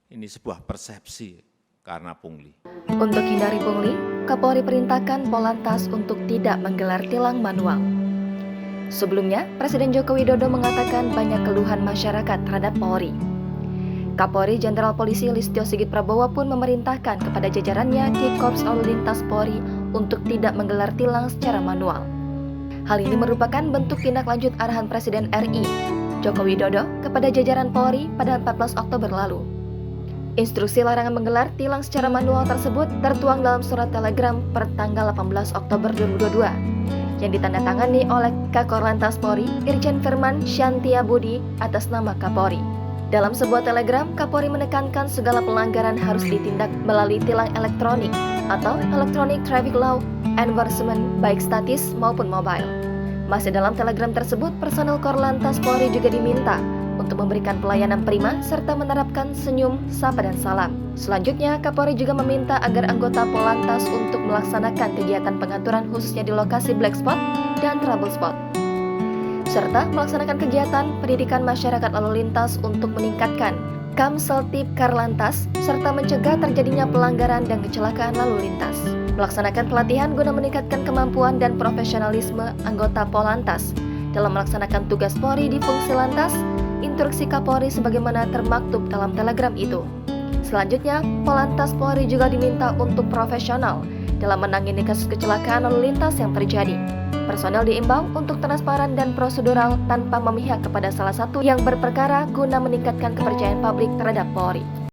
Ini sebuah persepsi karena pungli. Untuk hindari pungli, Kapolri perintahkan Polantas untuk tidak menggelar tilang manual. Sebelumnya, Presiden Joko Widodo mengatakan banyak keluhan masyarakat terhadap Polri. Kapolri Jenderal Polisi Listio Sigit Prabowo pun memerintahkan kepada jajarannya di Korps Lalu Lintas Polri untuk tidak menggelar tilang secara manual. Hal ini merupakan bentuk tindak lanjut arahan Presiden RI Joko Widodo kepada jajaran Polri pada 14 Oktober lalu. Instruksi larangan menggelar tilang secara manual tersebut tertuang dalam surat telegram per tanggal 18 Oktober 2022 yang ditandatangani oleh Kakor Lantas Polri Irjen Firman Shantia Budi atas nama Kapolri. Dalam sebuah telegram, Kapolri menekankan segala pelanggaran harus ditindak melalui tilang elektronik atau Electronic Traffic Law Enforcement baik statis maupun mobile. Masih dalam telegram tersebut, personel Korlantas Polri juga diminta untuk memberikan pelayanan prima serta menerapkan senyum, sapa, dan salam. Selanjutnya, Kapolri juga meminta agar anggota Polantas untuk melaksanakan kegiatan pengaturan khususnya di lokasi black spot dan trouble spot, serta melaksanakan kegiatan pendidikan masyarakat lalu lintas untuk meningkatkan Kamseltib Karlantas serta mencegah terjadinya pelanggaran dan kecelakaan lalu lintas. Melaksanakan pelatihan guna meningkatkan kemampuan dan profesionalisme anggota Polantas dalam melaksanakan tugas Polri di fungsi lantas. Instruksi Kapolri sebagaimana termaktub dalam telegram itu. Selanjutnya, Polantas Polri juga diminta untuk profesional dalam menangani kasus kecelakaan lalu lintas yang terjadi. Personel diimbau untuk transparan dan prosedural tanpa memihak kepada salah satu yang berperkara guna meningkatkan kepercayaan publik terhadap Polri.